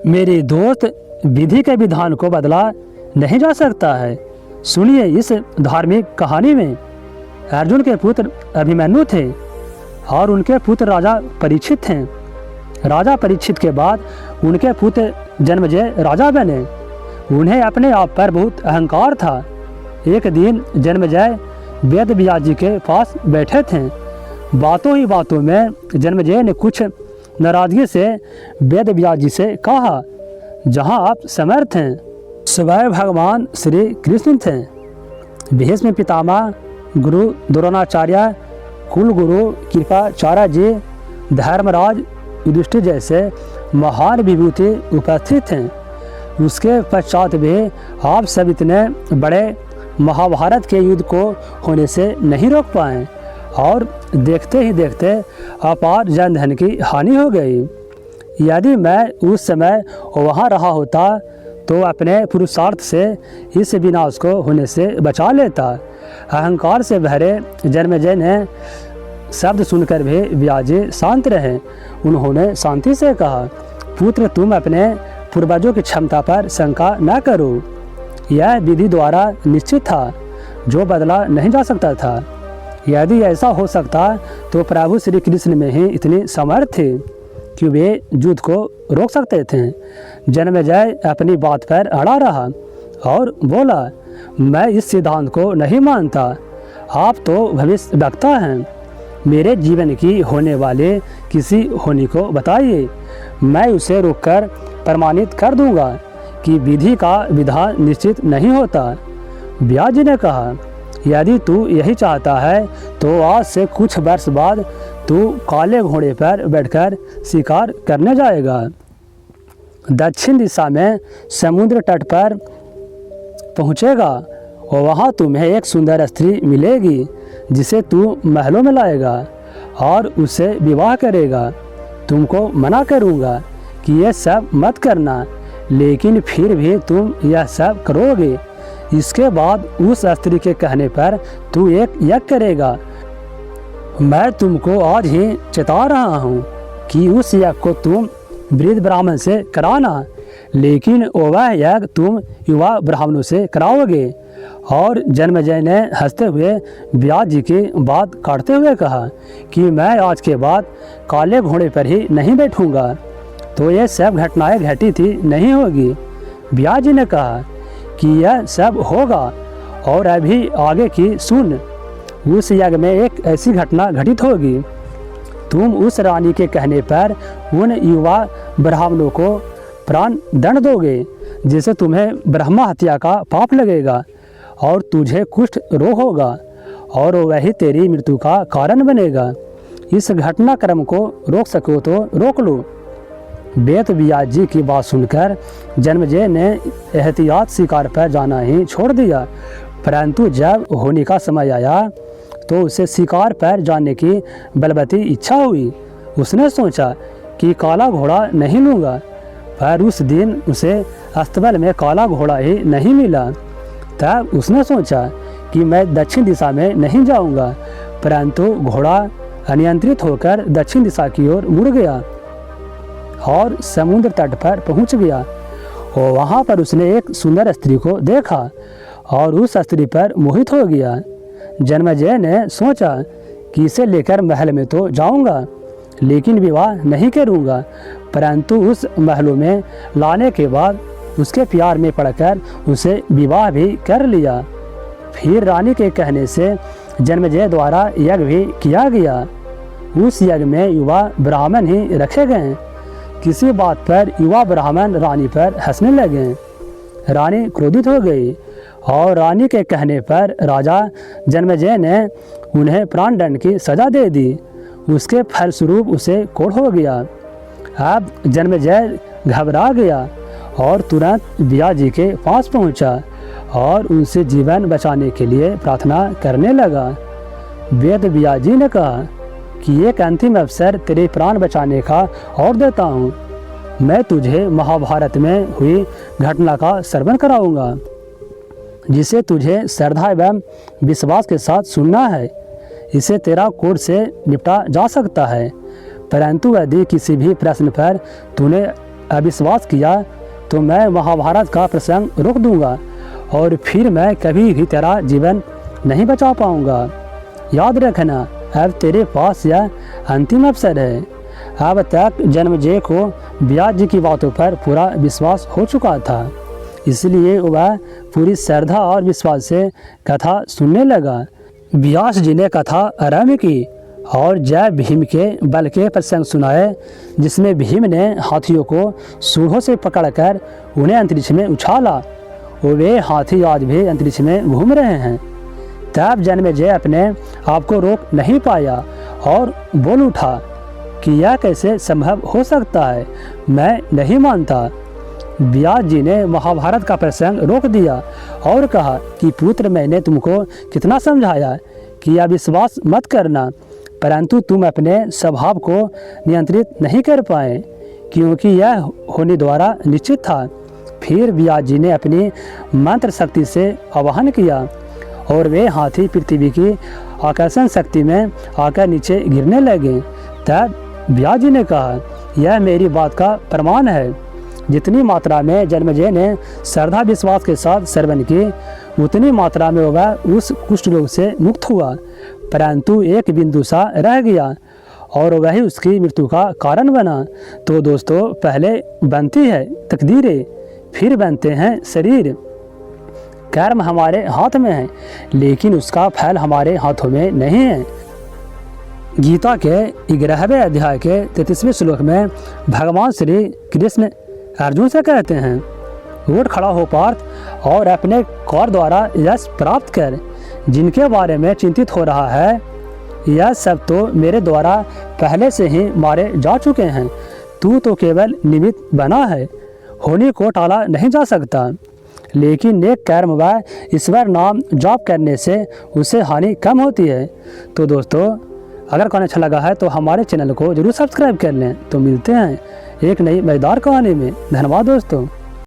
मेरी दोस्त, विधि के विधान को बदला नहीं जा सकता है। सुनिए, इस धार्मिक कहानी में अर्जुन के पुत्र अभिमन्यु थे और उनके पुत्र राजा परीक्षित थे। राजा परीक्षित के बाद उनके पुत्र जन्मेजय राजा बने। उन्हें अपने आप पर बहुत अहंकार था। एक दिन जन्मेजय वेद व्यास जी के पास बैठे थे। बातों ही बातों में जन्मेजय ने कुछ नाराजगी से वेद व्यास जी से कहा, जहाँ आप समर्थ हैं, स्वयं भगवान श्री कृष्ण थे। भीष्म पितामह, गुरु द्रोणाचार्य, कुल गुरु कृपाचार्य जी, धर्मराज युधिष्ठिर जैसे महान विभूति उपस्थित हैं। उसके पश्चात भी आप सब इतने बड़े महाभारत के युद्ध को होने से नहीं रोक पाए और देखते ही देखते अपार जनधन की हानि हो गई। यदि मैं उस समय वहाँ रहा होता तो अपने पुरुषार्थ से इस विनाश को होने से बचा लेता। अहंकार से भरे जन्मेजय ने शब्द सुनकर भी व्यास जी शांत रहे। उन्होंने शांति से कहा, पुत्र, तुम अपने पूर्वजों की क्षमता पर शंका न करो। यह विधि द्वारा निश्चित था, जो बदला नहीं जा सकता था। यदि ऐसा हो सकता तो प्रभु श्री कृष्ण में ही इतनी समर्थ थी कि वे युद्ध को रोक सकते थे। जन्मेजय अपनी बात पर अड़ा रहा और बोला, मैं इस सिद्धांत को नहीं मानता। आप तो भविष्यवक्ता हैं। मेरे जीवन की होने वाले किसी होनी को बताइए, मैं उसे रोककर प्रमाणित कर दूंगा कि विधि का विधान निश्चित नहीं होता। व्यास जी ने कहा, यदि तू यही चाहता है तो आज से कुछ वर्ष बाद तू काले घोड़े पर बैठकर शिकार करने जाएगा। दक्षिण दिशा में समुद्र तट पर पहुंचेगा और वहां तुम्हें एक सुंदर स्त्री मिलेगी जिसे तू महलों में लाएगा और उससे विवाह करेगा। तुमको मना करूंगा कि यह सब मत करना, लेकिन फिर भी तुम यह सब करोगे। इसके बाद उस स्त्री के कहने पर तू एक यज्ञ करेगा। मैं तुमको आज ही चेता रहा हूँ कि उस यज्ञ को तुम वृद्ध ब्राह्मण से कराना, लेकिन वह यज्ञ तुम युवा ब्राह्मणों से कराओगे। और जन्मेजय ने हंसते हुए व्यास जी की बात काटते हुए कहा कि मैं आज के बाद काले घोड़े पर ही नहीं बैठूंगा, तो ये सब घटनाएं घटी थी नहीं होगी। व्यास जी ने कहा कि यह सब होगा और अभी आगे की सुन। उस यज्ञ में एक ऐसी घटना घटित होगी। तुम उस रानी के कहने पर उन युवा ब्राह्मणों को प्राण दंड दोगे, जिससे तुम्हें ब्रह्मा हत्या का पाप लगेगा और तुझे कुष्ठ रोग होगा और वही तेरी मृत्यु का कारण बनेगा। इस घटनाक्रम को रोक सको तो रोक लो। वेद व्यास जी की बात सुनकर जन्मेजय ने एहतियात शिकार पर जाना ही छोड़ दिया, परंतु जब होने का समय आया तो उसे शिकार पर जाने की बलवती इच्छा हुई। उसने सोचा कि काला घोड़ा नहीं लूँगा, पर उस दिन उसे अस्तबल में काला घोड़ा ही नहीं मिला। तब उसने सोचा कि मैं दक्षिण दिशा में नहीं जाऊँगा, परंतु घोड़ा अनियंत्रित होकर दक्षिण दिशा की ओर मुड़ गया और समुद्र तट पर पहुंच गया। और वहां पर उसने एक सुंदर स्त्री को देखा और उस स्त्री पर मोहित हो गया। जन्मेजय ने सोचा कि इसे लेकर महल में तो जाऊंगा, लेकिन विवाह नहीं करूंगा। परंतु उस महलों में लाने के बाद उसके प्यार में पड़कर उसे विवाह भी कर लिया। फिर रानी के कहने से जन्मेजय द्वारा यज्ञ भी किया गया। उस यज्ञ में युवा ब्राह्मण ही रखे गए। किसी बात पर युवा ब्राह्मण रानी पर हंसने लगे। रानी क्रोधित हो गई और रानी के कहने पर राजा जन्मेजय ने उन्हें प्राण दंड की सजा दे दी। उसके फलस्वरूप उसे कोढ़ हो गया। अब जन्मेजय घबरा गया और तुरंत व्यास जी के पास पहुंचा और उनसे जीवन बचाने के लिए प्रार्थना करने लगा। वेद व्यास जी ने कहा कि एक अंतिम अवसर तेरे प्राण बचाने का और देता हूँ। मैं तुझे महाभारत में हुई घटना का श्रवण कराऊंगा, जिसे तुझे श्रद्धा एवं विश्वास के साथ सुनना है। इसे तेरा कोर्ट से निपटा जा सकता है, परंतु यदि किसी भी प्रश्न पर तूने अविश्वास किया तो मैं महाभारत का प्रसंग रोक दूंगा और फिर मैं कभी भी तेरा जीवन नहीं बचा पाऊंगा। याद रखना, अब तेरे पास यह अंतिम अवसर है। अब तक जन्मेजय को व्यास जी की बातों पर पूरा विश्वास हो चुका था, इसलिए वह पूरी श्रद्धा और विश्वास से कथा सुनने लगा। व्यास जी ने कथा आरंभ की और जय भीम के बल के प्रसंग सुनाए, जिसमें भीम ने हाथियों को सूढ़ों से पकड़कर उन्हें अंतरिक्ष में उछाला और वे हाथी आज भी अंतरिक्ष में घूम रहे हैं। तब जन्मेजय अपने आप को रोक नहीं पाया और बोल उठा कि यह कैसे संभव हो सकता है, मैं नहीं मानता। व्यास जी ने महाभारत का प्रसंग रोक दिया और कहा कि पुत्र, मैंने तुमको कितना समझाया कि अविश्वास मत करना, परंतु तुम अपने स्वभाव को नियंत्रित नहीं कर पाए, क्योंकि यह होने द्वारा निश्चित था। फिर व्यास जी ने अपनी मंत्र शक्ति से आवाहन किया और वे हाथी पृथ्वी की आकर्षण शक्ति में आकर नीचे गिरने लगे। तब व्यास जी ने कहा, यह मेरी बात का प्रमाण है। जितनी मात्रा में जन्मेजय ने श्रद्धा विश्वास के साथ श्रवण की, उतनी मात्रा में वह उस कुष्ठ रोग से मुक्त हुआ, परंतु एक बिंदु सा रह गया और वही उसकी मृत्यु का कारण बना। तो दोस्तों, पहले बनती है तकदीरें, फिर बनते हैं शरीर। कर्म हमारे हाथ में है, लेकिन उसका फल हमारे हाथों में नहीं है। गीता के 11वें अध्याय के 33वें श्लोक में भगवान श्री कृष्ण अर्जुन से कहते हैं, उठ खड़ा हो पार्थ और अपने कौर द्वारा यश प्राप्त कर। जिनके बारे में चिंतित हो रहा है, यह सब तो मेरे द्वारा पहले से ही मारे जा चुके हैं। तू तो केवल निमित्त बना है, होने को टाला नहीं जा सकता। लेकिन नेक कर्म व ईश्वर नाम जाप करने से उसे हानि कम होती है। तो दोस्तों, अगर कहानी अच्छा लगा है तो हमारे चैनल को जरूर सब्सक्राइब कर लें। तो मिलते हैं एक नई मजेदार कहानी में। धन्यवाद दोस्तों।